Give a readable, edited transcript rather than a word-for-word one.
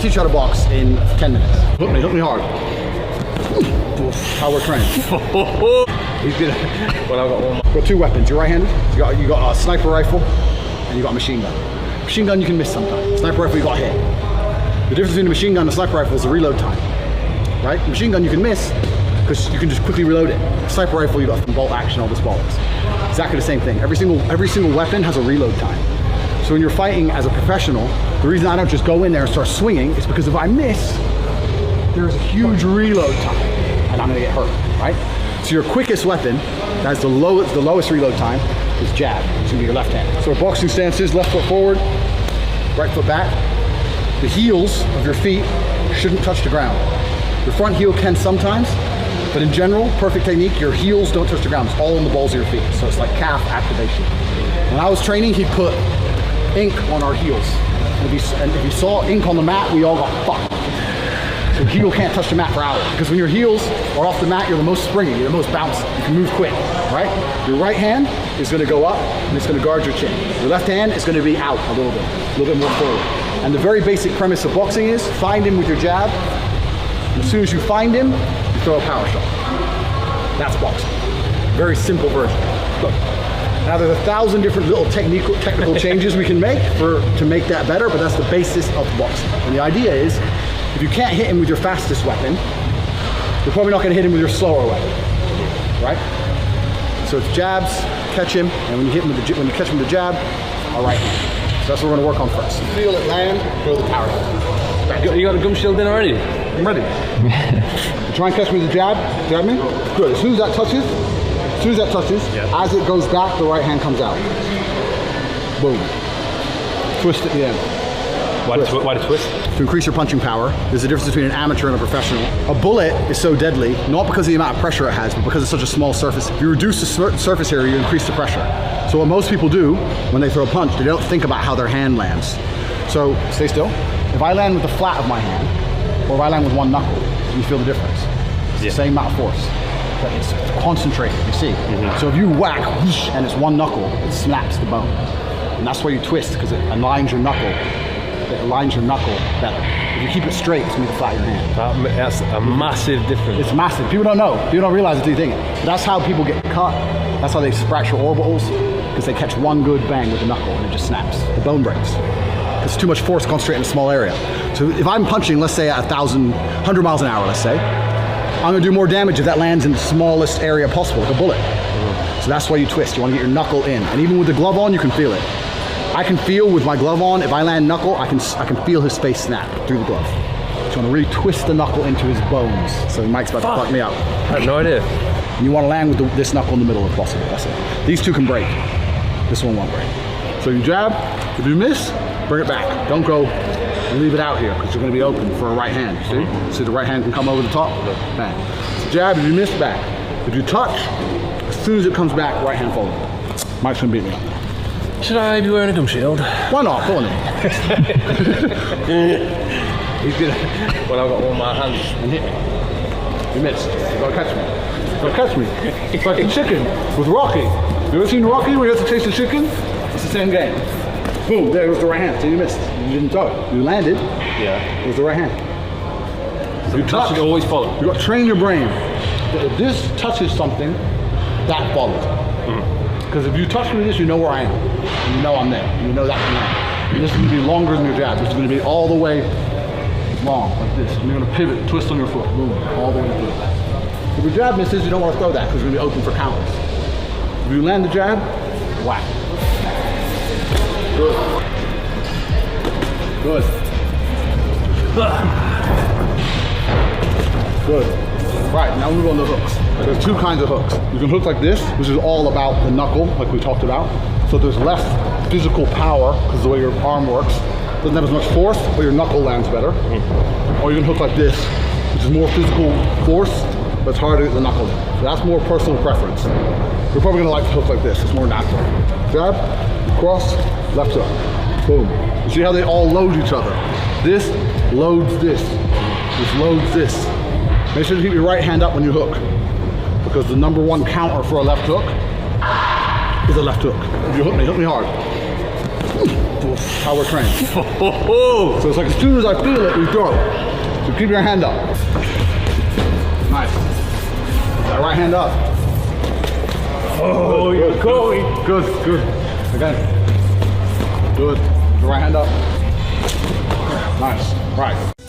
teach you how to box in 10 minutes. Hook me hard. How we're trained. He's gonna. Well, I've got one. You've got two weapons. You're right-handed. You got a sniper rifle, and you got a machine gun. Machine gun you can miss sometimes. Sniper rifle you got hit. The difference between a machine gun and a sniper rifle is the reload time. Right? Machine gun you can miss because you can just quickly reload it. Sniper rifle you got bolt action, all this bollocks. Exactly the same thing. Every single weapon has a reload time. So when you're fighting as a professional, the reason I don't just go in there and start swinging is because if I miss, there's a huge reload time, and I'm gonna get hurt, right? So your quickest weapon, that has the lowest reload time, is jab. It's gonna be your left hand. So boxing stance is left foot forward, right foot back. The heels of your feet shouldn't touch the ground. Your front heel can sometimes, but in general, perfect technique, your heels don't touch the ground. It's all on the balls of your feet. So it's like calf activation. When I was training, he'd put ink on our heels. And if you saw ink on the mat, we all got fucked. So heel can't touch the mat for hours. Because when your heels are off the mat, you're the most springy, you're the most bouncy. You can move quick, right? Your right hand is gonna go up and it's gonna guard your chin. Your left hand is gonna be out a little bit more forward. And the very basic premise of boxing is find him with your jab. As soon as you find him, you throw a power shot. That's boxing. Very simple version. Look. Now there's 1,000 different little technical changes we can make to make that better, but that's the basis of boxing. And the idea is, if you can't hit him with your fastest weapon, you're probably not going to hit him with your slower weapon, right? So it's jabs, catch him, and when you catch him with the jab, all right hand. So that's what we're going to work on first. Feel it land, throw the power shot. You got a gum shield in already? I'm ready. Try and catch me with the jab. Jab me. Good. As soon as that touches, as it goes back, the right hand comes out. Boom. Twist at the end. Why the twist? To increase your punching power. There's a difference between an amateur and a professional. A bullet is so deadly, not because of the amount of pressure it has, but because it's such a small surface. If you reduce the surface area, you increase the pressure. So what most people do when they throw a punch, they don't think about how their hand lands. So stay still. If I land with the flat of my hand, or if I land with one knuckle, you feel the difference. It's the same amount of force. But it's concentrated, you see. So if you whack, whoosh, and it's one knuckle, it snaps the bone. And that's why you twist, because it aligns your knuckle. It aligns your knuckle better. If you keep it straight, it's going to be the flat of your hand. That's a massive difference. It's massive. People don't know. People don't realize it until you think it. But that's how people get cut. That's how they fracture orbitals, because they catch one good bang with the knuckle and it just snaps. The bone breaks. It's too much force concentrated in a small area. So if I'm punching, let's say at 100 miles an hour, let's say, I'm gonna do more damage if that lands in the smallest area possible, like a bullet. So that's why you twist. You wanna get your knuckle in. And even with the glove on, you can feel it. I can feel with my glove on, if I land knuckle, I can feel his face snap through the glove. So you wanna really twist the knuckle into his bones. So Mike's about to fuck me up. I have no idea. And you wanna land with this knuckle in the middle if possible, that's it. These two can break. This one won't break. So you jab, if you miss, bring it back. Don't go and leave it out here because you're going to be open for a right hand. See? So the right hand can come over the top. Bang. So jab, if you miss, back. If you touch, as soon as it comes back, right hand forward. Mike's going to beat me up. Should I be wearing a gum shield? Why not? Go on then. He's gonna. Well, I've got one of my hands. And hit me. You missed. You got to catch me. You got to catch me. It's like in chicken with Rocky. You ever seen Rocky where you have to taste the chicken? It's the same game. Boom, there was the right hand. So you missed. You didn't throw it. You landed. Yeah. It was the right hand. So you touch, you always follow. You got to train your brain. If this touches something, that follows. Because if you touch me with this, you know where I am. And you know I'm there. And you know that can land. And this is going to be longer than your jab. This is going to be all the way long, like this. And you're going to pivot, twist on your foot. Boom, all the way through. If your jab misses, you don't want to throw that because you're going to be open for counters. If you land the jab, whack. Good. Good. Good. Right, now we move on to hooks. There's two kinds of hooks. You can hook like this, which is all about the knuckle, like we talked about. So there's less physical power, because of the way your arm works. Doesn't have as much force, but your knuckle lands better. Or you can hook like this, which is more physical force, but it's harder to get the knuckle in. So that's more personal preference. You're probably gonna like to hook like this, it's more natural. Jab, cross, left hook, boom. You see how they all load each other? This loads this, this loads this. Make sure to keep your right hand up when you hook, because the #1 counter for a left hook is a left hook. If you hook me hard. how we're trained. Oh, So it's like as soon as I feel it, we throw. So keep your hand up. Nice. That right hand up. oh, you're going. Good, good. Again. Good. The right hand up. Nice. Right.